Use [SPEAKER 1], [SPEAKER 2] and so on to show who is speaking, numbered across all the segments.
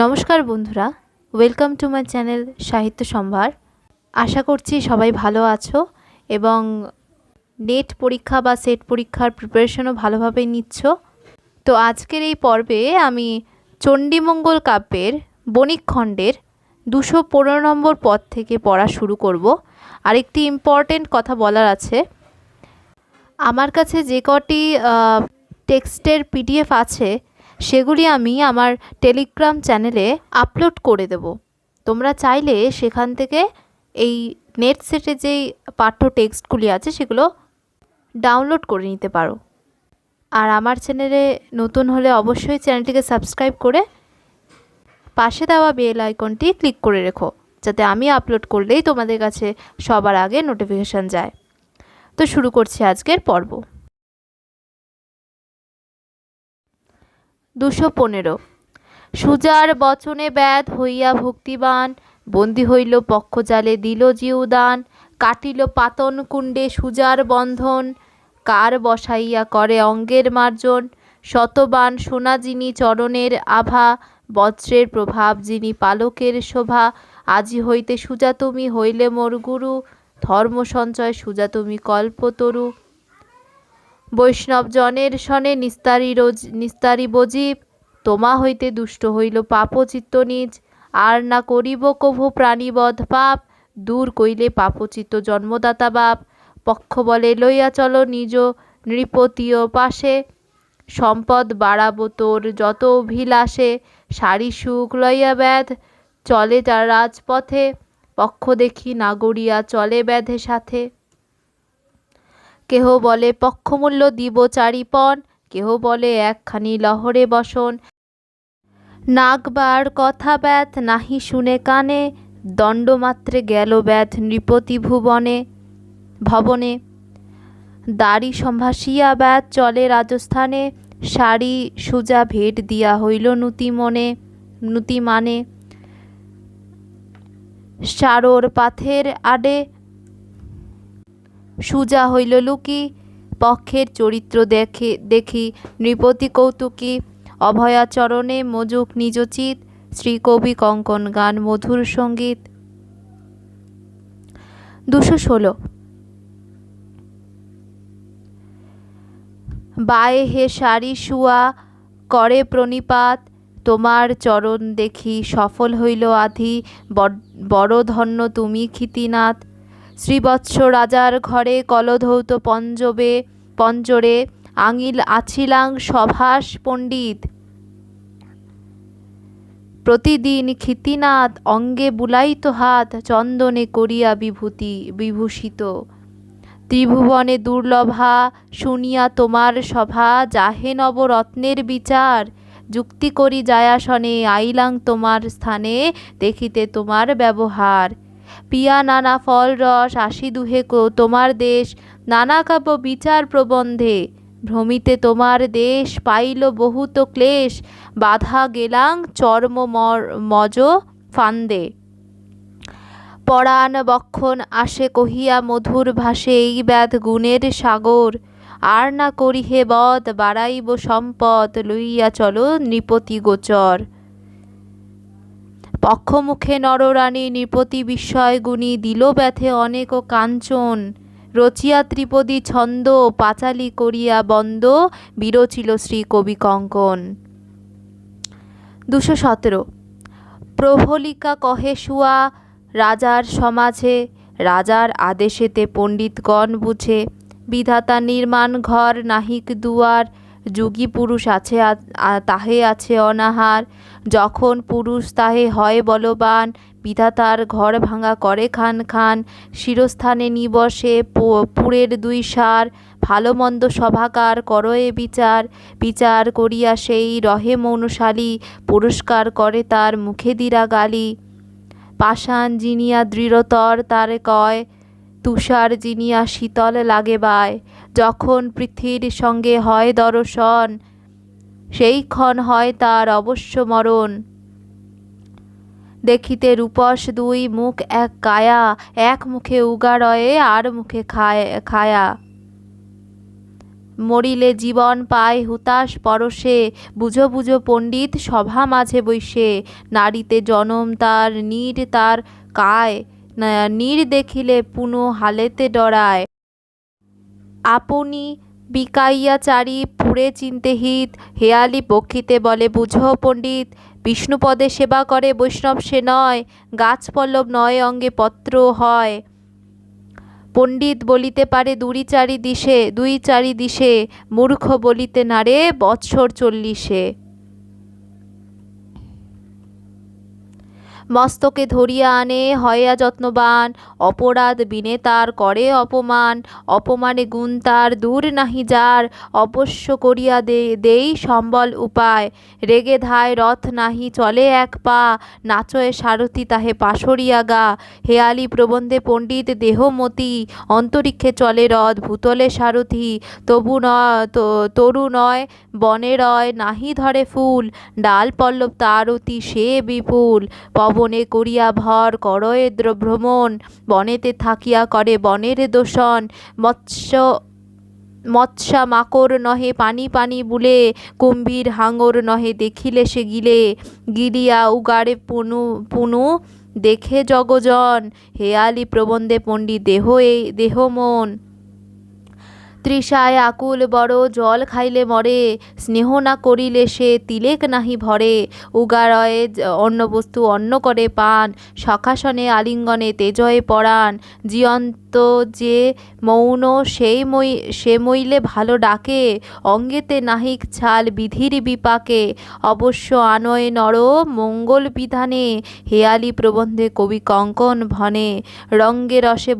[SPEAKER 1] নমস্কার বন্ধুরা, welcome to my channel সাহিত্য সম্ভার। আশা করছি সবাই ভালো আছো এবং নেট পরীক্ষা বা সেট পরীক্ষার প্রিপারেশনও ভালোভাবে নিচ্ছ। তো আজকের এই পর্বে আমি চণ্ডীমঙ্গল কাব্যের বণিক খণ্ডের 215 নম্বর পদ থেকে পড়া শুরু করব। আরেকটি ইম্পর্টেন্ট কথা বলার আছে, আমার কাছে যে কটি টেক্সটের পিডিএফ আছে সেগুলি আমি আমার টেলিগ্রাম চ্যানেলে আপলোড করে দেব। তোমরা চাইলে সেখান থেকে এই নেট সেটে যেই পাঠ্য টেক্সটগুলি আছে সেগুলো ডাউনলোড করে নিতে পারো। আর আমার চ্যানেলে নতুন হলে অবশ্যই চ্যানেলটিকে সাবস্ক্রাইব করে পাশে দেওয়া বেল আইকনটি ক্লিক করে রেখো, যাতে আমি আপলোড করলেই তোমাদের কাছে সবার আগে নোটিফিকেশান যায়। তো শুরু করছি আজকের পর্ব। 215। সুজার বচনে ব্যাধ হইয়া ভক্তিবান, বন্দী হইল পক্ষজালে দিল জিউদান, কাটিল পাতন কুণ্ডে সুজার বন্ধন, কার বসাইয়া করে অঙ্গের মার্জন, শতবান সোনা যিনি চরণের আভা, বজ্রের প্রভাব যিনি পালকের শোভা, আজি হইতে সুজা তুমি হইলে মোর গুরু, ধর্ম সঞ্চয় সুজা তুমি কল্পতরু, বৈষ্ণব জনের সনে নিস্তারি বজীব, তোমা হইতে দুষ্ট হইল পাপচিত্ত নিজ, আর না করিব কভু প্রাণীবধ পাপ, দূর কইলে পাপচিত্ত জন্মদাতা বাপ, পক্ষ বলে লইয়া চলো নিজ নৃপতীয় পাশে, সম্পদ বাড়াবো তোর যত অভিলাষে, সারি সুখ লইয়া ব্যাধ চলে তার রাজপথে, পক্ষ দেখি নাগরিয়া চলে ব্যাধে সাথে, কেহ বলে পক্ষমূল্য দিব চারিপণ, কেহ বলে একখানি লহরে বসন, নাগবার কথা ব্যাধ নাহি শুনে কানে, দণ্ডমাত্রে গেল ব্যাধ নৃপতি ভবনে, দাড়ি সম্ভাসিয়া ব্যাধ চলে রাজস্থানে, সারি সুজা ভেট দিয়া হইল নুতি মানে, সারোর পাথের আডে সুজা হইল লুকি, পক্ষের চরিত্র দেখি নৃপতি কৌতুকী, অভয়াচরণে মজুক নিজচিত, শ্রীকবি কঙ্কন গান মধুর সঙ্গীত। 216। বায়ে হে সারি শুয়া করে প্রণিপাত, তোমার চরণ দেখি সফল হইল আধি, বড় ধন্য তুমি ক্ষিতিনাথ, শ্রীবৎস রাজার ঘরে কলধৌত পঞ্জরে, আঙিল আছিলাং সভাস পণ্ডিত, প্রতিদিন ক্ষিতিনাথ অঙ্গে বুলাইত হাত, চন্দনে করিয়া বিভূষিত, ত্রিভুবনে দুর্লভা শুনিয়া তোমার সভা, যাহে নবরত্নের বিচার, যুক্তি করি যায়াসনে আইলাং তোমার স্থানে, দেখিতে তোমার ব্যবহার, পিয়া নানা ফল রস আসি দুহে তোমার দেশ, নানা কাব্য বিচার প্রবন্ধে, ভ্রমিতে তোমার দেশ পাইল বহুত ক্লেশ, বাধা গেলাং চর্ম মজ ফান্দে, পরাণ বক্ষণ আসে কহিয়া মধুর ভাষে, এই ব্যাধ গুণের সাগর, আর না করি হে বধ বাড়াইব সম্পদ, লইয়া চলো নৃপতি গোচর, পক্ষমুখে নররানী নৃপতি বিস্ময় গুণী, দিল ব্যথে অনেক কাঞ্চন, রচিয়া ত্রিপদী ছন্দ, পাঁচালী করিয়া বন্দ, বিরচিল শ্রী কবি কঙ্কন। 217। প্রভলিকা কহে শুয়া রাজার সমাজে, রাজার আদেশেতে পণ্ডিতগণ বুঝে, বিধাতা নির্মাণ ঘর নাহিক দুয়ার, যুগী পুরুষ আছে তাহে আছে অনাহার, যখন পুরুষ তাহে হয় বলবান, বিধাতার ঘর ভাঙা করে খান খান, শিরস্থানে নিবসে পুরের দুই সার, ভালো মন্দ সভাকার করয়ে বিচার করিয়া সেই রহে মৌনশালী, পুরস্কার করে তার মুখে দিরা গালি, পাষাণ জিনিয়া দৃঢ়তর তারে কয়, তুষার জিনিয়া শীতল লাগে বায়, যখন পৃথিবীর সঙ্গে হয় দর্শন, সেই ক্ষণ হয় তার অবশ্য মরণ, দেখিতে রূপস দুই মুখ এক কায়া, এক মুখে উগারয়ে আর মুখে খায়া, মরিলে জীবন পায় হুতাশ পরশে, বুঝো বুঝো পণ্ডিত সভা মাঝে বৈশে, নারীতে জনম তার নীর তার কায়, নীর দেখিলে পুনঃ হালেতে ডরায়। আপনি বিকাইয়া চারি পুরে চিনতে হিত, হেয়ালি পক্ষিতে বলে বুঝো পণ্ডিত, বিষ্ণুপদে সেবা করে বৈষ্ণব সে নয়, গাছ পল্লব নয় অঙ্গে পত্র হয়। পণ্ডিত বলিতে পারে দুই চারি দিশে, মূর্খ বলিতে নারে বৎসর 40। মস্তকে ধরিয়া আনে হইয়া যত্নবান, অপরাধ বিনে তার করে অপমান, অপমানে গুণ তার দূর নাহি যার, অবশ্য করিয়া দেই সম্বল উপায়, রেগে ধায় রথ নাহি চলে এক পা, নাচয়ে সারথি তাহে পাশরিয়া গা, হেয়ালি প্রবন্ধে পণ্ডিত দেহমতি, অন্তরিক্ষে চলে রথ ভূতলে সারথি, তরু নয় বনে রয় নাহি ধরে ফুল, ডাল পল্লব তার অতি সে বিপুল, পবনে করিয়া ভর করয়ে ভ্রমণ, বনেতে থাকিয়া করে বনের দোষণ, মৎস্যা মাকড় নহে পানি পানি বুলে, কুম্ভীর হাঙর নহে দেখিলে সে গিলিয়া উগারে পুনু দেখে জগজন, হেয়ালি প্রবন্ধে পণ্ডিত দেহ মন, তৃষায় আকুল বড় জল খাইলে মরে, স্নেহ না করিলে সে তিলেক নাহি ভরে, উগারয়ে অন্য বস্তু অন্ন করে পান, সখাসনে আলিঙ্গনে তেজয়ে পরাণ, জিয়ন্ত যে মৌন সে মইলে ভালো ডাকে, অঙ্গেতে নাহিক ছাল বিধির বিপাকে, অবশ্য আনয় নর মঙ্গল বিধানে, হেয়ালি প্রবন্ধে কবি কঙ্কন ভনে, রঙ্গে রসে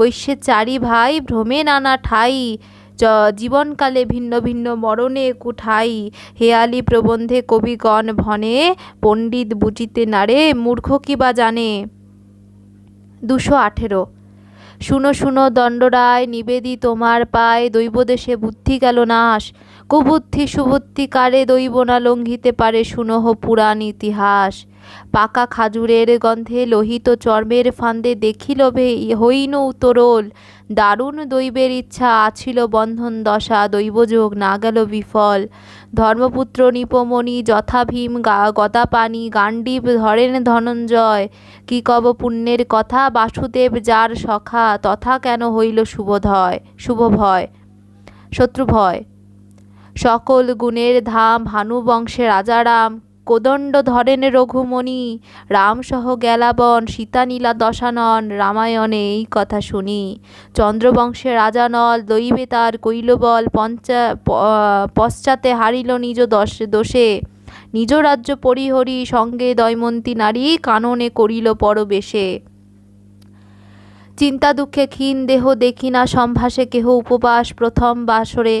[SPEAKER 1] বৈশ্যে চারি ভাই ভ্রমে নানা ঠাই, জীবনকালে ভিন্ন ভিন্ন মরণে কুঠাই, হেয়ালি প্রবন্ধে কবিগণ ভনে, পণ্ডিত বুঝিতে নারে মূর্খ কি বা জানে। 218। শুনো শুনো দণ্ডরায় নিবেদি তোমার পায়, দৈবদেশে বুদ্ধি গেল নাশ, কুবুদ্ধি সুবুদ্ধি কারে দৈব না লঙ্ঘিতে পারে, শুনহ পুরাণ ইতিহাস। পাকা খাজুরের গন্ধে লোহিত চর্মের ফান্দে দেখিল হইন উতরোল, দারুণ দৈবের ইচ্ছা আছিল বন্ধন দশা, দৈবযোগ না গেল বিফল, ধর্মপুত্র নিপমণি যথা ভীম গদাপাণি, গান্ডীব ধরেন ধনঞ্জয়, কি কব পুণ্যের কথা, বাসুদেব যার সখা, তথা কেন হইল শুভভয় শত্রুভয়, সকল গুণের ধাম ভানু বংশে রাজারাম, কোদণ্ড ধরেন রঘুমণি, রামসহ গেলাবন সীতা নীলা দশানন, রামায়ণে এই কথা শুনি, চন্দ্রবংশে রাজা নল দৈবে তার কৈলবল, পশ্চাতে হারিল নিজ দোষে, নিজ রাজ্য পরিহরি, সঙ্গে দৈমন্তী নারী কাননে করিল পরবেশে, চিন্তা দুঃখে ক্ষীণ দেহ দেখি না সম্ভাসে কেহ, উপবাস প্রথম বাসরে,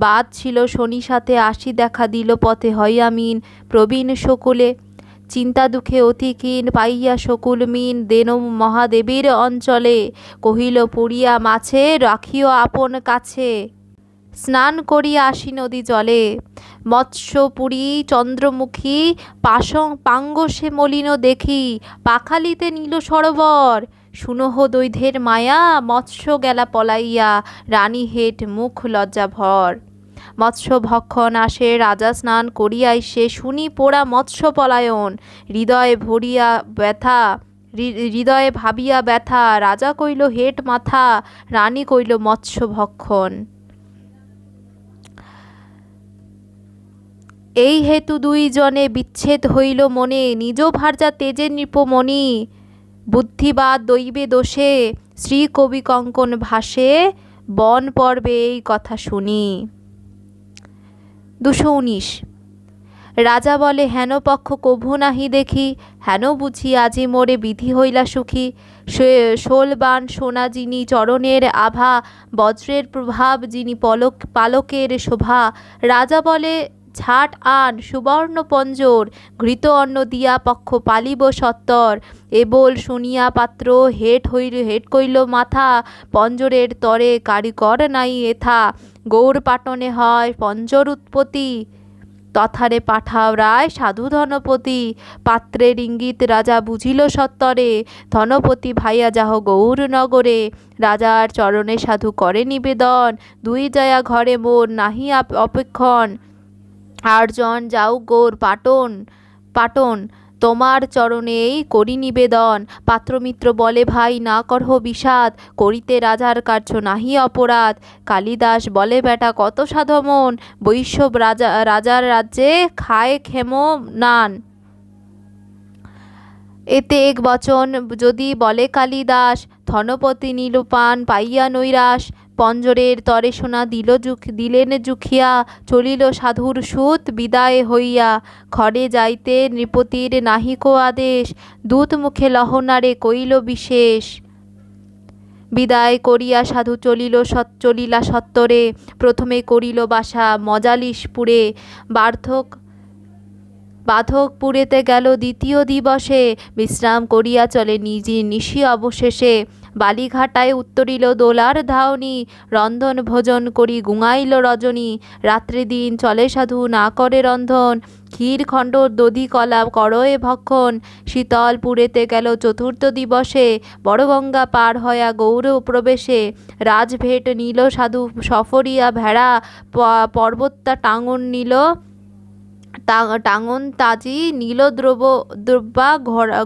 [SPEAKER 1] বাদ ছিল শনি সাথে আসি দেখা দিল পথে, হইয়ামিন প্রবীণ শকুলে, চিন্তা দুঃখে অতি ক্ষীণ পাইয়া শকুল মিন, দেন মহাদেবীর অঞ্চলে, কহিল পুরিয়া মাছে রাখিও আপন কাছে, স্নান করিয়া আসি নদী জলে, মৎস্যপুরী চন্দ্রমুখী পাঙ্গসে মলিন দেখি, পাখালিতে নীল সরোবর, শুনহ দৈধ্যের মায়া, মৎস্য গেলা পলাইয়া, রানী হেট মুখ লজ্জা ভর, মৎস্য ভক্ষণ আসে রাজা স্নান করিয়াই সে, শুনি পোড়া মৎস্য পলায়ন, হৃদয়ে ভাবিয়া ব্যথা, রাজা কইল হেট মাথা, রানী কইল মৎস্য ভক্ষণ, এই হেতু দুই জনে বিচ্ছেদ হইল মনে, নিজ ভার্যা তেজে নৃপমণি, বুদ্ধিবাদ দৈবে দোষে, শ্রী কবি কঙ্কন ভাসে, বন পর্বে এই কথা শুনি। 219। রাজা বলে হেন পক্ষ কভু নাহি দেখি, হেন বুঝি আজি মোরে বিধি হইলা সুখী, শোলবান সোনা যিনি চরণের আভা, বজ্রের প্রভাব যিনি পালকের শোভা, রাজা বলে ঝাট আন সুবর্ণ পঞ্জর, ঘৃত অন্ন দিয়া পক্ষ পালিব সত্তর, এবল শুনিয়া পাত্র হেট কইল মাথা, পঞ্জরের তরে কারিকর নাই এথা, গৌর পাটনে হয় পঞ্জর উৎপত্তি, তথারে পাঠাও রায় সাধু ধনপতি। পাত্রের ইঙ্গিত রাজা বুঝিল সত্তরে, ধনপতি ভাইয়া যাহ গৌর নগরে। রাজার চরণে সাধু করে নিবেদন, দুই জয়া ঘরে মোর নাহি অপেক্ষণ। আটজন যাও গৌর পাটন পাটন, তোমার চরণেই করি নিবেদন। পাত্রমিত্র বলে ভাই না করহ বিষাদ, করিতে রাজার কার্য নাহি অপরাধ। কালিদাস বলে বেটা কত সাধমন, বৈষ্ণব রাজার রাজ্যে খায় ক্ষেম নান। এতে এক বচন যদি বলে কালিদাস, ধনপতি নীলপান পাইয়া নৈরাশ। পঞ্জরের তরে সোনা দিলেন জুখিয়া, চলিল সাধুর সুত বিদায় হইয়া। ঘরে যাইতে নৃপতির নাহিক আদেশ, দূত মুখে লহনারে কইল বিশেষ। বিদায় করিয়া সাধু চলিলা সত্তরে, প্রথমে করিল বাসা মজালিশপুরে। বাধকপুরেতে গেল দ্বিতীয় দিবসে, বিশ্রাম করিয়া চলে নিশি অবশেষে। বালিঘাটায় উত্তরিল দোলার ধাওনি, রন্ধন ভোজন করি গুঙাইল রজনী। রাত্রি দিন চলে সাধু না করে রন্ধন, ক্ষীরখণ্ড দধি কলা করয়ে ভক্ষণ। শীতলপুরেতে গেল চতুর্থ দিবসে, বড়গঙ্গা পার হয়া গৌর প্রবেশে। রাজভেট নিল সাধু সফরিয়া ভেড়া, পর্বতা টাঙন তাজি নীল দ্রব্যা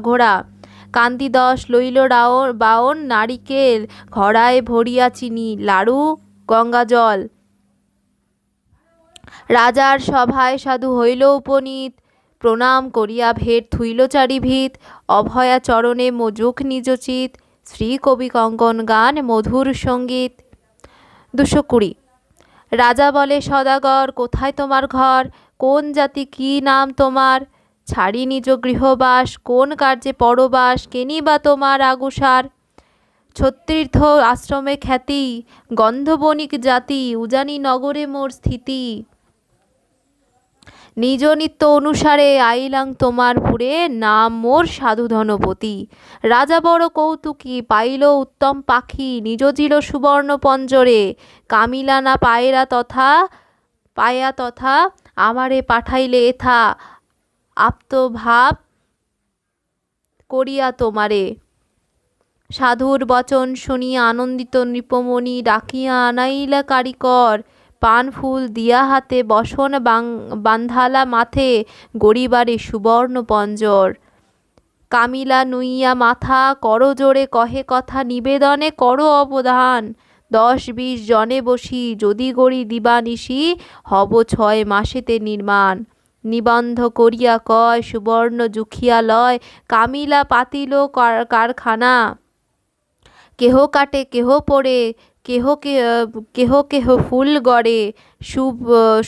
[SPEAKER 1] ঘোড়া। কান্দি 10 লইল বাওন নারিকেল, ঘড়ায় ভরিয়া চিনি লাড়ু গঙ্গা জল। রাজার সভায় সাধু হইল উপনীত, প্রণাম করিয়া ভেট থুইল চারিভিত। অভয়া চরণে মজুক নিজচিত, শ্রী কবি কঙ্কন গান মধুর সঙ্গীত। 220। রাজা বলে সদাগর কোথায় তোমার ঘর, কোন জাতি কি নাম তোমার। ছাড়ি নিজ গৃহবাস কোন কার্যে পরবাস, কেনি বা তোমার আগুসার। ছত্তীর্থ আশ্রমে খ্যাতি, গন্ধবণিক জাতি, উজানি নগরে মোর স্থিতি। নিজ নিত্য অনুসারে আইলাং তোমার পুরে, নাম মোর সাধু ধনপতি। রাজা বড় কৌতুকী পাইল উত্তম পাখি, নিজ জিল সুবর্ণ পঞ্জরে। কামিলা না পায়া তথা, আমারে পাঠাইলে এথা, আপ্তভাব করিয়া তোমারে। সাধুর বচন শুনিয়া আনন্দিত নৃপমণি, ডাকিয়া আনাইলা কারিকর। পান ফুল দিয়া হাতে বসন বান্ধালা মাথে, গরিবারে সুবর্ণ পঞ্জর। কামিলা নুইয়া মাথা করো জোরে কহে কথা, নিবেদনে করো অবধান। 10-20 জনে বসি যদি গড়ি দিবানিশি, হব 6 মাসেতে নির্মাণ। নিবন্ধ করিয়া কয় সুবর্ণ জুখিয়া লয়, কামিলা পাতিল কারখানা। কেহ কাটে কেহ পড়ে, কেহ কেহ ফুল গড়ে,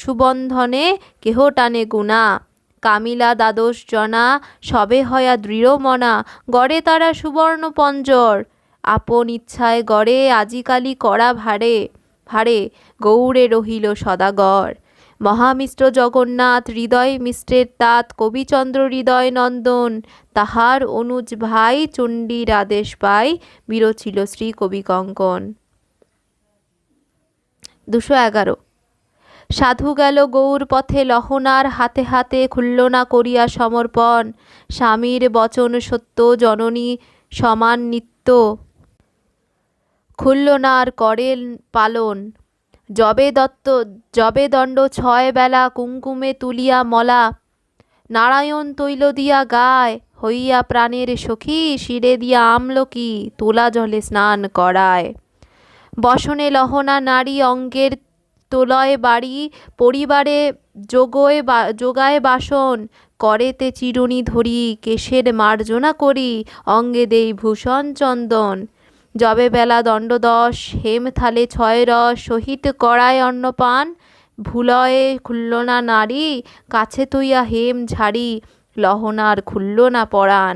[SPEAKER 1] সুবন্ধনে কেহ টানে গুণা। কামিলা 12 জনা সবে হয়া দৃঢ় মনা, গড়ে তারা সুবর্ণ পঞ্জর। আপন ইচ্ছায় গড়ে আজিকালি করা ভারে, গৌড়ে রহিল সদাগর। মহামিশ্র জগন্নাথ হৃদয় মিশ্রের তাত, কবিচন্দ্র হৃদয় নন্দন। তাহার অনুজ ভাই চণ্ডীর আদেশ পাই, বিরচিল শ্রী কবি কঙ্কন। 211। সাধু গেল গৌর পথে লহনার হাতে হাতে, খুলল না করিয়া সমর্পণ। স্বামীর বচন সত্য জননী সমান নিত্য, খুলল না আর করেন পালন। জবে দণ্ড 6 বেলা, কুঙ্কুমে তুলিয়া মলা। নারায়ণ তৈল দিয়া গায়, হইয়া প্রাণের সখী, শিরে দিয়া আমলকি, তোলা জলে স্নান করায়। বসনে লহনা নারী অঙ্গের তোলয় বাড়ি, পরিবারে যোগায় বাসন। করেতে চিরুনি ধরি, কেশের মার্জনা করি, অঙ্গে দেই ভূষণ চন্দন। যবে বেলা দণ্ড 10, হেম থালে 6 রস, সহিত কড়ায় অন্নপান। ভুলয়ে খুলল না নারী, কাছে তুইয়া হেম ঝাড়ি, লহনার খুলল না পরাণ।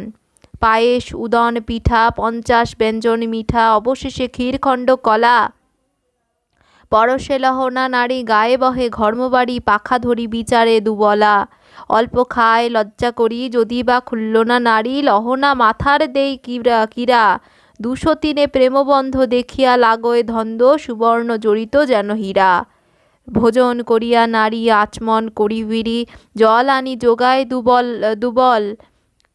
[SPEAKER 1] পায়েস উদন পিঠা 50 ব্যঞ্জন মিঠা, অবশেষে ক্ষীরখণ্ড কলা। পরশে লহনা নারী গায়ে বহে, ঘর্মবাড়ি পাখা ধরি বিচারে দুবলা। অল্প খায় লজ্জা করি, যদি বা খুলল না নারী, লহনা মাথার দেই কিরা। 203 প্রেমবন্ধ দেখিয়া লাগয় ধন্দ, সুবর্ণ জড়িত যেন হীরা। ভোজন করিয়া নারী আচমন করি বিড়ি, জল আনি যোগায় দুবল দুবল,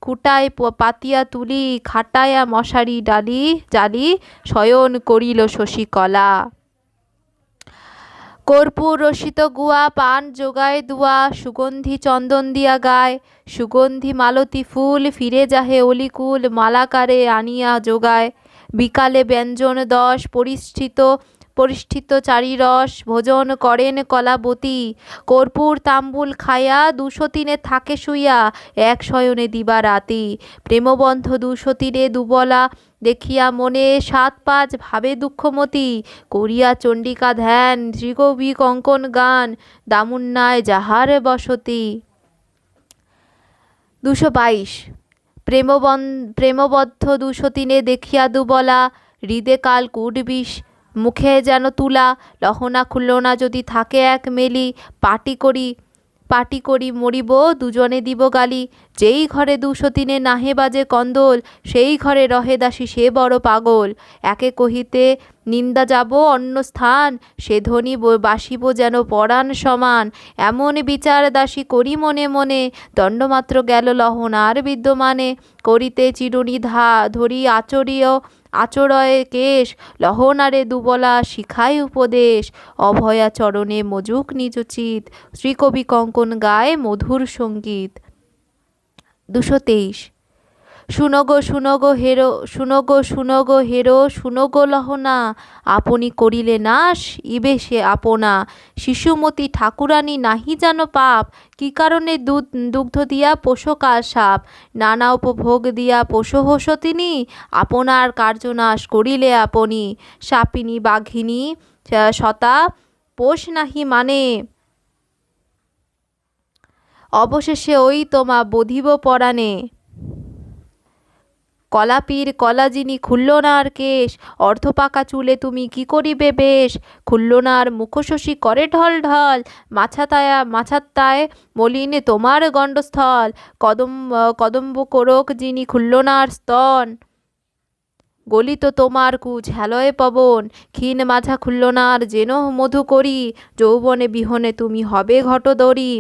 [SPEAKER 1] কুটায় পাতিয়া তুলি, খাটায়া মশারি ডালি জালি, শয়ন করিল শশীকলা। কর্পূর রসিত গুয়া পান যোগায় দুয়া, সুগন্ধি চন্দন দিয়া গায়, সুগন্ধি মালতী ফুল ফিরে যাহে অলিকুল, মালাকারে আনিয়া যোগায়। বিকালে ব্যঞ্জন 10 পরিষ্ঠিত চারিরস, ভোজন করেন কলাবতী, কর্পূর তাম্বুল খাইয়া 203 থাকে শুইয়া, এক শয়নে দিবা রাতি। প্রেমবন্ধ 203 দুবলা দেখিয়া মনে, 7-5 ভাবে দুঃখমতি, করিয়া চণ্ডিকা ধ্যান, শ্রীকবি কঙ্কন গান, দামুন্নায় যাহার বসতি। 222 প্রেমবদ্ধ 203 দেখিয়া দুবলা, হৃদে কাল কুটবিষ মুখে যেন তুলা, লহনা খুলল না যদি থাকে এক মেলি, পাটি করি মরিব দুজনে দিব গালি। যেই ঘরে 203 নাহে বাজে কন্দল, সেই ঘরে রহে দাসী সে বড় পাগল। একে কহিতে নিন্দা যাব অন্য স্থান, সে ধ্বনি বাসিব যেন পরাণ সমান। এমন বিচার দাসী করি মনে মনে, দণ্ডমাত্র গেল লহনার বিদ্যমানে। করিতে চিরুনি ধরি আচরয়ে কেশ, লহনারে দুবলা শিখায় উপদেশ, অভয়া চরণে মজুক নিজ চিত, শ্রীকবি কঙ্কন গায় মধুর সঙ্গীত। 223 শুনগো হেরো, শুনগো লহনা, আপনি করিলে নাশ ইবে সে আপনা। শিশুমতী ঠাকুরানী নাহি যেন পাপ, কি কারণে দুগ্ধ দিয়া পোষকার সাপ, নানা উপভোগ দিয়া পোষহস তিনি, আপনার কার্যনাশ করিলে আপনি। সাপিনী বাঘিনী সতা পোষ নাহি মানে, অবশেষে ওই তোমা বধিব পরাণে। কলাপীর কলাজিনী খুল্লনার কেশ, অর্ধপাকা চুলে তুমি কি করিবে বেশ। খুল্লনার মুখশশী করে ঢল ঢল, মাছাত্তায় মলিন তোমার গণ্ডস্থল। কদম্ব কোরক যিনি খুল্লনার স্তন, গলিত তোমার কুচ হেলয়ে পবন। ক্ষীণ মাঝা খুল্লনার যেন মধু করি, যৌবনে বিহনে তুমি হবে ঘটদরি।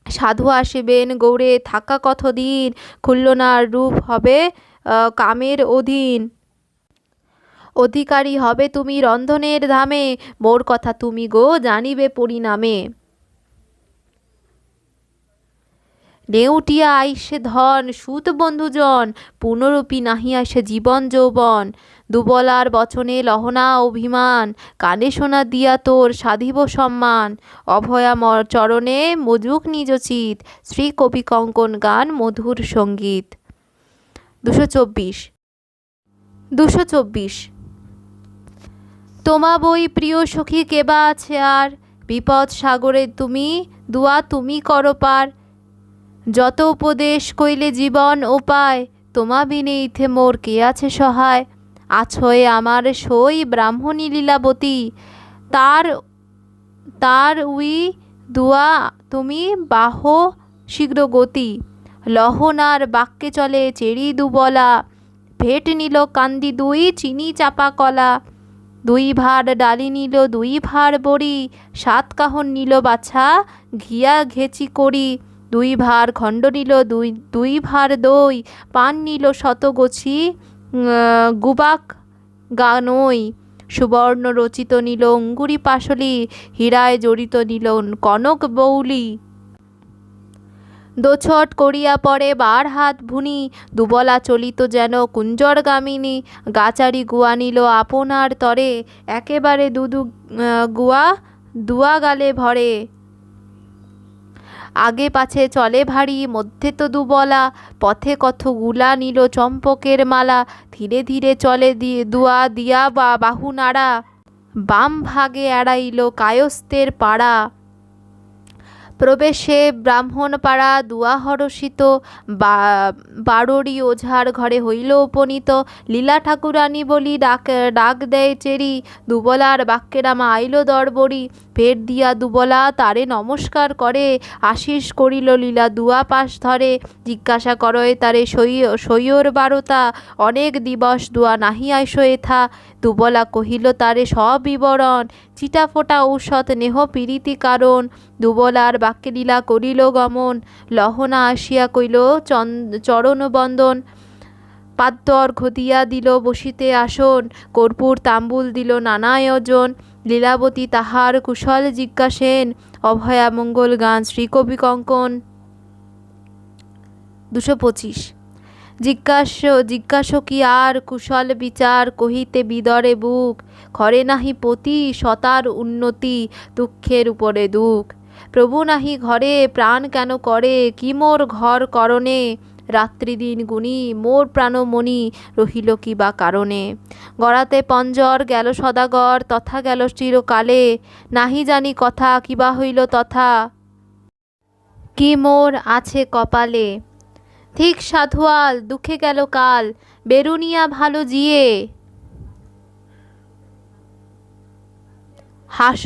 [SPEAKER 1] সাধু আসিবেন গৌড়ে থাকা কতদিন, খুল্লনার রূপ হবে কামের অধীন। অধিকারী হবে তুমি রন্ধনের ধামে, মোর কথা তুমি গো জানিবে পরিণামে। নেউটিয়া আইসে ধন সুত বন্ধুজন, পুনরূপী নাহি আসে জীবন যৌবন। দুবলার বচনে লহনা অভিমান, কানে শোনা দিয়া তোর সাধিব সম্মান। অভয়া চরণে মজুক নিজ চিত, শ্রী কবি কঙ্কন গান মধুর সঙ্গীত। 224 তোমা বই প্রিয় সখী কেবা আছে আর, বিপদ সাগরে তুমি করো পার। যত উপদেশ কইলে জীবন উপায়, তোমা বিনে ইথে মোর কে আছে সহায়। আছয়ে আমার সই ব্রাহ্মণী লীলাবতী, তার উই দুয়া তুমি বাহ শীঘ্র গতি। লহনার বাক্যে চলে চেরি দুবলা, ভেট নিল কান্দি 2 চিনি চাপা কলা। 2 ভার ডালি নিল 2 ভার বড়ি, 7 কাহন নিল বাছা ঘিয়া ঘেচি করি। 2 ভার খণ্ড নিল 2 ভার দই, পান নিল 100 গোছি গুবাক গানই। সুবর্ণ রচিত নিল অঙ্গুরি পাশলি, হীরায় জড়িত নিল কনক বৌলি। দোছট করিয়া পরে 12 হাত ভুনি, দুবলা চলিত যেন কুঞ্জরগামিনী। গাচারি গুয়া নিল আপনার তরে, একেবারে গুয়া দুয়া গালে ভরে। আগে পাছে চলে ভারী মধ্যে তো দুবলা, পথে কতগুলা নিল চম্পকের মালা। ধীরে ধীরে চলে দুয়া দিয়া বাহু নাড়া, বাম ভাগে এড়াইল কায়স্থের পাড়া। প্রবেশে ব্রাহ্মণ পাড়া দুয়া হরষিত, বারোরি ওঝার ঘরে হইল উপনীত। লীলা ঠাকুরানী বলি ডাক দেয় চেরি, দুবলার বাক্যেরামা আইল দরবরি। ফের দিয়া দুবলা তারে নমস্কার করে, আশিস করিল লীলা দুয়া পাশ ধরে, জিজ্ঞাসা করয় তারে সইয়র বারতা, অনেক দিবস দুয়া নাহি আইসো এথা। দুবলা কহিল তারে সব বিবরণ, চিটাফোটা ঔষধ নেহ পীড়িতি কারণ। দুবলার বাক্যে লীলা করিল গমন, লহনা আসিয়া কইল চরণ বন্দন। পাদ্য অর্ঘ্য দিয়া দিল বসিতে আসন, কর্পূর তাম্বুল দিল নানা আয়োজন। লীলাবতী তাহার কুশল জিজ্ঞাসেন, অভয়া মঙ্গল গান শ্রীকবি কঙ্কন। 225। জিজ্ঞাসো কি আর কুশল বিচার, কহিতে বিদরে বুক, ঘরে নাহি পতি সতার উন্নতি, দুঃখের উপরে দুঃখ। প্রভু নাহি ঘরে প্রাণ কেন করে, কি মোর ঘর করণে, রাত্রি দিন গুণী মোর প্রাণমণি, রহিল কি বা কারণে। গড়াতে পঞ্জর গেল সদাগর, তথা গেল চিরকালে, নাহি জানি কথা কিবা হইল তথা, কি মোর আছে কপালে। ঠিক সাধুয়াল দুঃখে গেল কাল, বেরুনিয়া ভালো জিয়ে, হাস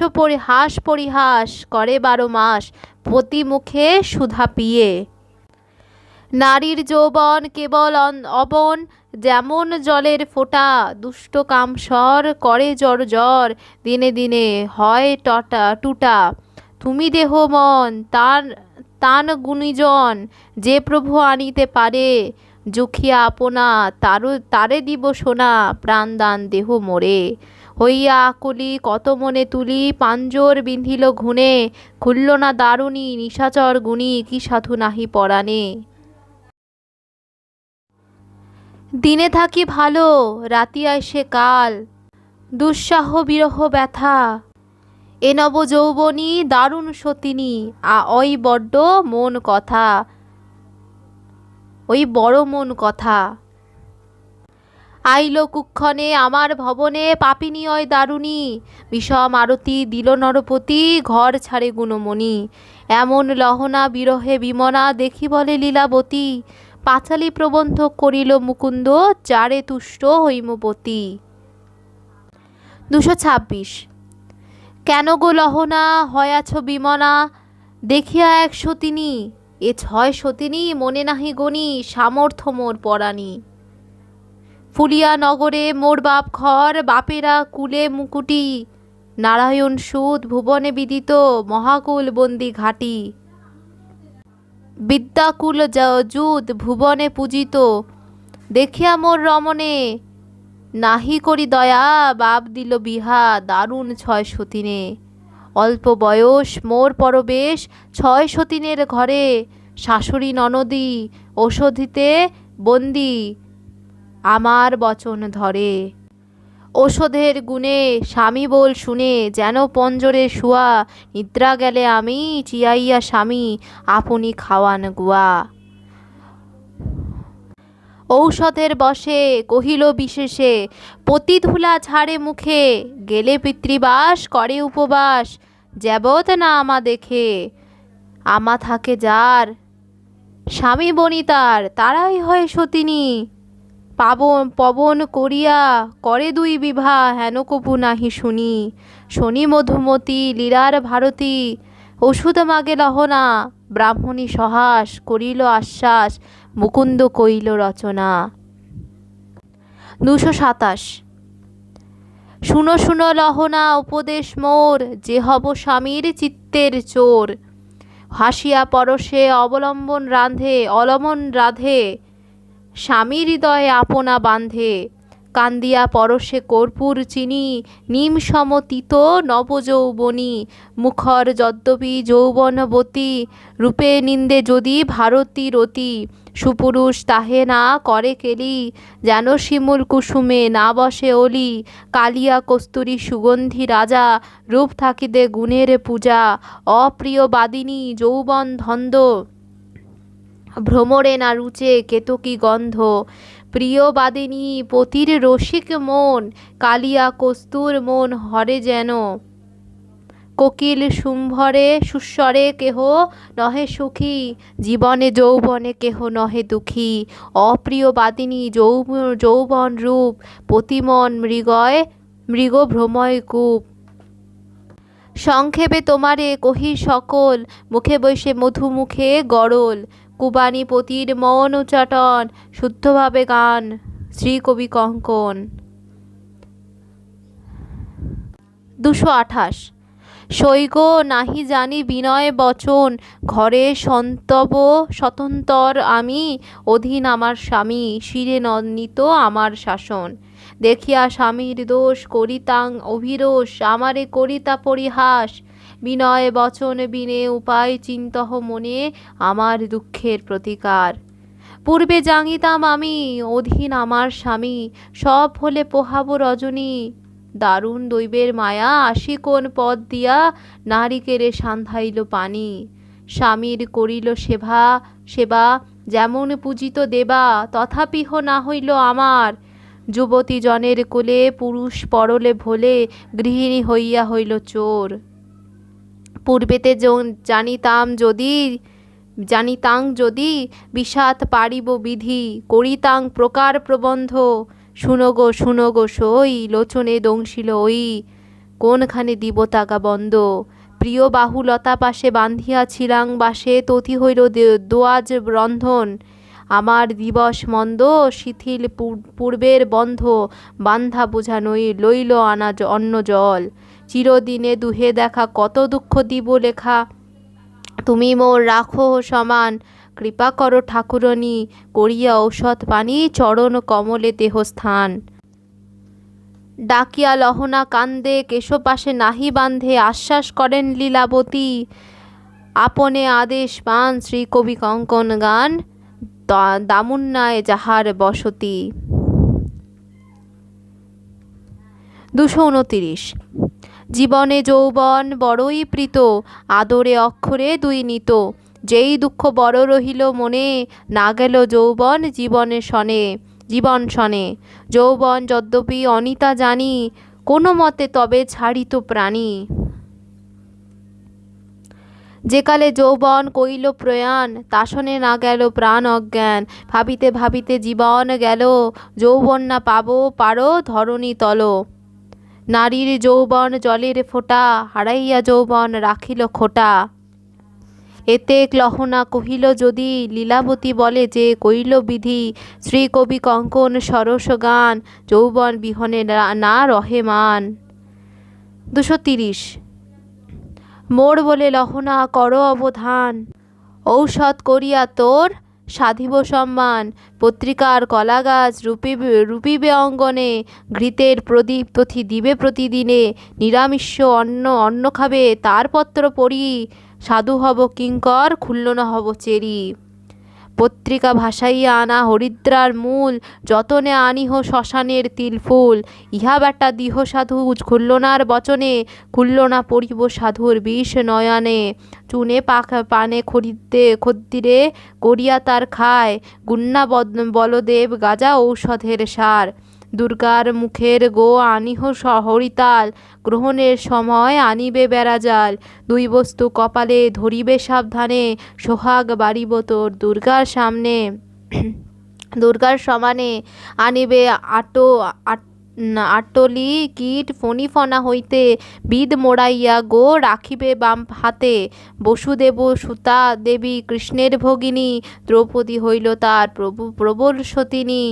[SPEAKER 1] পরিহাস করে 12 মাস, প্রতি মুখে সুধা পিয়ে। নারীর যৌবন কেবল অবন, যেমন জলের ফোঁটা, দুষ্ট কামসর করে জর জর, দিনে দিনে হয় টুটা। তুমি দেহ মন তান গুণীজন, যে প্রভু আনিতে পারে, যুখিয়া আপনা তারে দিব সোনা, প্রাণদান দেহ মোরে। হইয়া আকুলি কত মনে তুলি, পাঞ্জর বিন্ধিল ঘুনে, খুলল না দারুণী নিশাচর গুণী, কি সাধু নাহি পরাণে। দিনে থাকি ভালো রাতি আইসে কাল, দুঃসাহ বিরহ ব্যথা, এ নব যৌবনী দারুণ সতিনী, ওই বড় মন কথা। আইল কুক্ষণে আমার ভবনে, পাপিনী ওই দারুণী, বিষম আরতি দিল নরপতি, ঘর ছাড়ে গুণমণি। এমন লহনা বিরহে বিমনা, দেখি বলে লীলাবতী, পাঁচালী প্রবন্ধ করিল মুকুন্দ, যারে তুষ্ট হৈমবতী। 226। কেন গো লহনা হয়াছ বিমনা, দেখিয়া এক সতিনী, এ 6 সতিনী মনে নাহি গণি, সামর্থ্য মোর পরাণী। ফুলিয়া নগরে মোর বাপ ঘর, বাপেরা কুলে মুকুটি, নারায়ণ সুদ ভুবনে বিদিত, মহাকুল বন্দি ঘাটি। বিদ্যাকুল যুদ ভুবনে পূজিত, দেখিয়া মোর রমণে, নাহি করি দয়া বাপ দিল বিহা, দারুণ 6 সতিনে। অল্প বয়স মোর পরবেশ 6 সতিনের ঘরে, শাশুড়ি ননদী ঔষধিতে বন্দি, আমার বচন ধরে। ঔষধের গুণে স্বামী বল শুনে, যেন পঞ্জরে শুয়া, নিদ্রা গেলে আমি চিয়াইয়া স্বামী, আপনি খাওয়ান গুয়া। ঔষধের বসে কহিল বিশেষে, পতিধূলা ঝাড়ে মুখে, গেলে পিতৃবাস করে উপবাস, যাবত না আমা দেখে। আমা থাকে যার স্বামী বনিতার, তারাই হয় সতিনী, পবন করিয়া করে 2 বিভা, হেন কপু নাহি শুনি। শনি মধুমতি লীলার ভারতী, ওষুধ মাগে লহনা, ব্রাহ্মণী সহাস করিল আশ্বাস, মুকুন্দ কইল রচনা। 227। শুনো লহনা উপদেশ মোর, যে হব স্বামীর চিত্তের চোর, হাসিয়া পরশে অলম্বন রাধে, স্বামী হৃদয়ে আপনা বাঁধে। কান্দিয়া পরশে কর্পূর চিনি, নিম সম তিত নবযৌবনী, মুখর যদ্যপি যৌবনবতী, রূপে নিন্দে যদি ভারতী রতি। সুপুরুষ তাহে না করে কেলি, যেন শিমুল কুসুমে না বসে অলি। কালিয়া কস্তুরী সুগন্ধি রাজা, রূপ থাকিতে গুণের পূজা। অপ্রিয় বাদিনী যৌবন ধন্দ, ভ্রমরে না রুচে কেতকী গন্ধ। প্রিয় বাদিনী পতির রসিক মন, কালিয়া কস্তুর মন হরে যেন। কোকিল শুম্ভরে সুস্বরে কেহ নহে সুখী, জীবনে যৌবনে কেহ নহে দুঃখী। অপ্রিয় বাদিনী যৌবন রূপ, পতিমন মৃগ ভ্রময় কূপ। সংক্ষেপে তোমারে কহি সকল, মুখে বৈশে মধু মুখে গরল, কুবানী পতির মন উচাটন, শুদ্ধভাবে গান শ্রী কবি কঙ্কন। 228। সৈগ নাহি জানি বিনয় বচন, ঘরে সন্তব স্বতন্তর আমি, অধীন আমার স্বামী, শিরে নন্দিত আমার শাসন। দেখিয়া স্বামীর দোষ করিতাং অভিরোষ, আমারে করিতা পরিহাস, বিনয় বচন বিনে উপায় চিন্তহ মনে, আমার দুঃখের প্রতিকার। পূর্বে জানিতাম আমি অধীন আমার স্বামী, সব হলে পোহাব রজনী, দারুণ দৈবের মায়া আসি কোন পদ দিয়া, নারিকেরে সান্ধাইল পানি। স্বামীর করিল সেবা যেমন পূজিত দেবা, তথাপিহ না হইল আমার, যুবতী জনের কোলে পুরুষ পরলে ভোলে, গৃহিণী হইয়া হইল চোর। পূর্বেতে জানিতাং যদি বিষাদ পারিব বিধি, করিতাং প্রকার প্রবন্ধ, শুনো গো সই, লোচনে দংশিল ওই, কোনখানে দিব তাগা বন্ধ। প্রিয় বাহুলতা পাশে বান্ধিয়াছিলাং বাসে, তথি হইল দোয়াজ রন্ধন, আমার দিবস মন্দ শিথিল পূর্বের বন্ধ, বান্ধা বোঝা লইল অন্ন জল। চিরদিনে দুহে দেখা কত দুঃখ দিব লেখা, তুমি মোর রাখো সমান, কৃপা করো ঠাকুরনী, করিয়া ঔষধ পানি চরণ কমলে দেহস্থান। ডাকিয়া লহনা কান্দে কেশপাশে নাহি বান্ধে, আশ্বাস করেন লীলাবতী, আপনে আদেশ পান শ্রী কবি কঙ্কন গান, দামুন্নায় যাহার বসতি। 229। জীবনে যৌবন বড়ই প্রীত, আদরে অক্ষরে দুই নিত, যেই দুঃখ বড় রহিল মনে, না গেল যৌবন জীবন শনে। যৌবন যদ্যপি অনিতা জানি, কোনো মতে তবে ছাড়িত প্রাণী। যেকালে যৌবন কইল প্রয়াণ, তাসনে না গেল প্রাণ অজ্ঞান, ভাবিতে ভাবিতে জীবন গেল, যৌবন না পারো ধরণী তল। নারীর যৌবন জলের ফোঁটা, হারাইয়া যৌবন রাখিল খোটা, এতে লহনা কহিল যদি, লীলাবতী বলে যে কইল বিধি, শ্রী কবি কঙ্কন সরস গান, যৌবন বিহনে না রহে মান। 230। মোর বলে লহনা করো অবধান, ঔষধ করিয়া তোর সাধিব সম্মান, পত্রিকার কলা গাছ রূপিবে অঙ্গনে, ঘৃতের প্রদীপ তথি দিবে প্রতিদিনে, নিরামিষ অন্ন খাবে তার পত্র পড়ি, সাধু হব কিঙ্কর খুলল না হব চেরি। পত্রিকা ভাসাইয়া আনা হরিদ্রার মূল, যতনে আনিহ শ্মশানের তিলফুল, ইহা বেটা দিহ সাধু খুল্লনার বচনে, খুলল না পড়িব সাধুর বিষ নয়নে। চুনে পানে খদ্দিরে করিয়া তার খায়, গুন্না বলদেব গাজা ঔষধের সার। দুর্গার মুখের গো আনিহ হরিতাল, গ্রহণের সময় আনিবে বেড়াজাল, দুই বস্তু কপালে ধরিবে সাবধানে, সোহাগ বাড়িব তোর দুর্গার সামনে। দুর্গার সমানে আনিবে আটলি কীট ফণিফণা হইতে, বিদ মোড়াইয়া গো রাখিবে বাম হাতে, বসুদেব সুতা দেবী কৃষ্ণের ভগিনী, দ্রৌপদী হইল তার প্রবল সতিনী।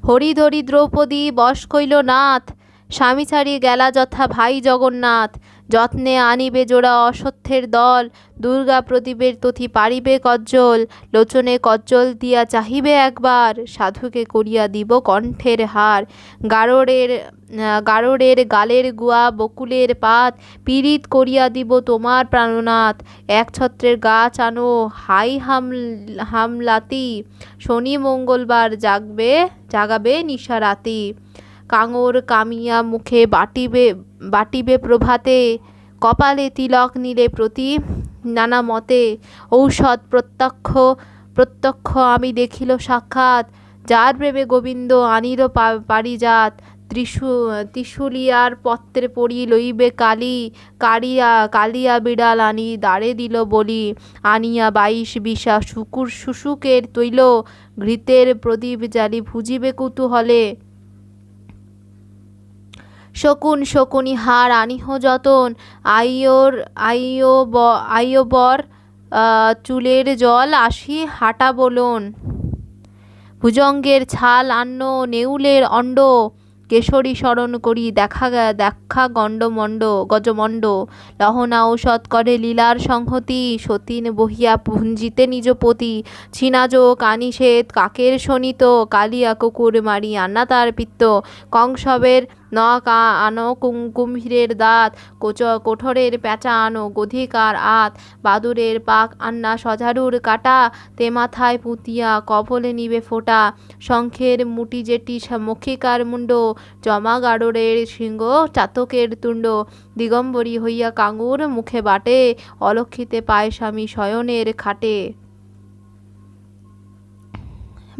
[SPEAKER 1] হরিধরি দ্রৌপদী বশ কইল নাথ, স্বামী ছাড়ি গেলা যথা ভাই জগন্নাথ, যত্নে আনিবে জোড়া অশ্বত্থের দল, দুর্গা প্রদীপের তথি পারিবে কজ্জল, লোচনে কজ্জল দিয়া চাহিবে একবার, সাধুকে করিয়া দিব কণ্ঠের হার। গারড়ের গালের গুয়া বকুলের পাত, পীড়িত করিয়া দিব তোমার প্রাণনাথ, এক ছত্রের গাছ আনো হাই হামলাতি, শনি মঙ্গলবার জাগাবে নিশারাতি। কাঙর কামিয়া মুখে বাটিবে প্রভাতে, কপালে তিলক নিলে প্রতি নানা মতে, ঔষধ প্রত্যক্ষ আমি দেখিল সাক্ষাৎ, যার প্রেমে গোবিন্দ আনিল পারিজাত। ত্রিশুলিয়ার পত্রে পড়ি লইবে কালিয়া বিড়াল আনি দ্বারে দিল বলি, আনিয়া 22 বিশা শুশুকের তৈল, ঘৃতের প্রদীপ জালি ভুজিবে কুতূহলে। শকুন শকুনি হার আনিহ যতন, আইও বর চুলের জল আসি হাটা বলন। ভুজঙ্গের ছাল আন্ন নেউলের অণ্ড, কেশরী স্মরণ করি দেখা গজমণ্ড। লহনা ঔষধ করে লীলার সংহতি, সতীন বহিয়া পুঞ্জিতে নিজপতি। ছিনাজোক আনিষেধ কাকের শোনিত, কালিয়া কুকুর মারি আন্না তার পিত্ত। কংসবের নখ আনো কুম্ভীরের দাঁত, কোঠরের প্যাঁচা আনো গধিকার আত। বাদুরের পাক আন্না সঝারুর কাটা, তে মাথায় পুঁতিয়া কপলে নিবে ফোঁটা। শঙ্খের মুটি যেটি মক্ষিকার মুণ্ড, জমা গাড়রের সিংহ চাতকের তুণ্ড। দিগম্বরী হইয়া কাঙ্গুর মুখে বাটে, অলক্ষিতে পায় স্বামী শয়নের খাটে।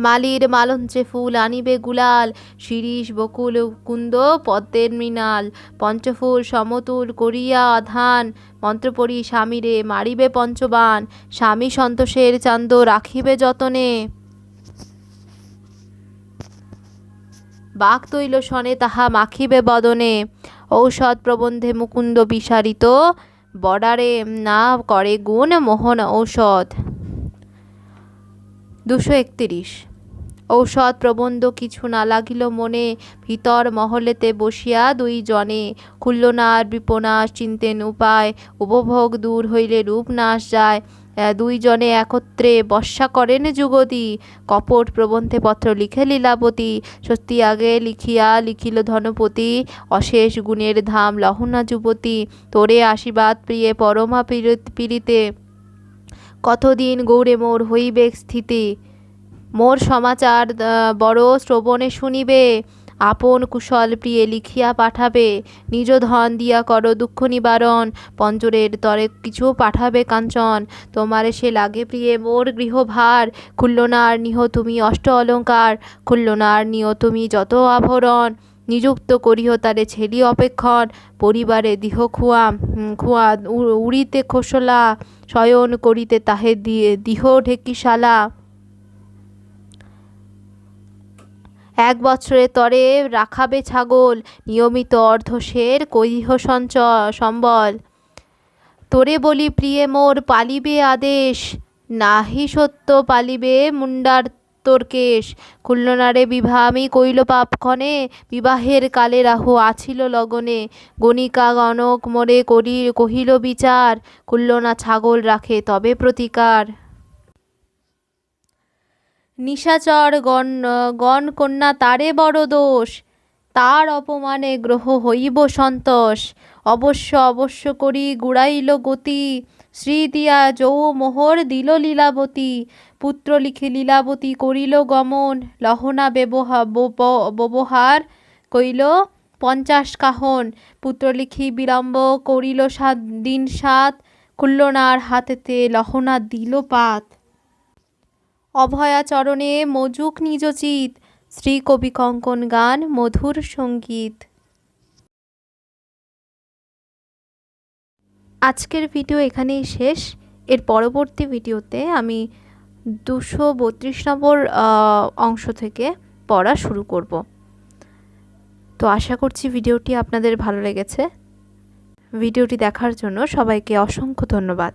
[SPEAKER 1] মালির মালঞ্চে ফুল আনিবে গুলাল, শিরীষ বকুল কুন্দ পদ্মের মৃণাল। পঞ্চফুল সমতুল করিয়া ধান, মন্ত্রপড়ি স্বামীরে মারিবে পঞ্চবান। স্বামী সন্তোষের চান্দ রাখিবে যতনে, বাক তৈল সনে তাহা মাখিবে বদনে। ঔষধ প্রবন্ধে মুকুন্দ বিসারিত, বর্ডারে না করে গুণ মোহন ঔষধ। 231। ঔষধ প্রবন্ধ কিছু না লাগিল মনে, ভিতর মহলেতে বসিয়া দুই জনে। খুল্লনার বিপনাশ চিন্তেন উপায়, উপভোগ দূর হইলে রূপ নাশ যায়। দুই জনে একত্রে বর্ষা করেন যুগতি, কপট প্রবন্ধে পত্র লিখে লীলাবতী। সত্যি আগে লিখিল ধনপতি, অশেষ গুণের ধাম লহনা যুবতী। তোরে আশীর্বাদ প্রিয়ে পরমা পীড়িতে, কতদিন গৌরে মোর হইবে স্থিতি। মোর সমাচার বড় শ্রবণে শুনিবে, আপন কুশল প্রিয়ে লিখিয়া পাঠাবে। নিজ ধন দিয়া করো দুঃখ নিবারণ, পঞ্জরের তরে কিছু পাঠাবে কাঞ্চন। তোমারে সে লাগে প্রিয়ে মোর গৃহভার, খুল্লনার নিহ তুমি অষ্ট অলঙ্কার। খুল্লনার নিহ তুমি যত আভরণ, নিযুক্ত করিহ তারে ছেলি অপেক্ষণ। পরিবারে দিহ খুয়া উড়িতে খোসলা, শয়ন করিতে তাহে দিহ ঢেকিশালা। 1 বৎসরে তরে রাখাবে ছাগল, নিয়মিত অর্ধশের করিহ সম্বল। তোরে বলি প্রিয়ে মোর পালিবে আদেশ, নাহি সত্য পালিবে মুন্ডার তোর কেশ। খুল্লনারে বিবাহ আমি কইল পাপক্ষণে, বিবাহের কালে রাহু আছিল লগনে। গণিকা গণক মোরে কহিল বিচার, খুল্লনা ছাগল রাখে তবে প্রতিকার। নিশাচর গণ কন্যা তারে বড় দোষ, তার অপমানে গ্রহ হইব সন্তোষ। অবশ্য করি গুড়াইল গতি, শ্রী দিয়া যৌ মোহর দিল লীলাবতী। পুত্র লিখে লীলাবতী করিল গমন, লহনা ব্যবহার কইল 50 কাহন। পুত্র লিখি বিলম্ব করিল 7 দিন 7, খুল্লনার হাতেতে লহনা দিল পাত। অভয়া চরণে মজুক নিজ চিত, শ্রী কবি কঙ্কন গান মধুর সঙ্গীত। আজকের ভিডিও এখানেই শেষ। এর পরবর্তী ভিডিওতে আমি 232 নম্বর অংশ থেকে পড়া শুরু করব। তো আশা করছি ভিডিওটি আপনাদের ভালো লেগেছে। ভিডিওটি দেখার জন্য সবাইকে অসংখ্য ধন্যবাদ।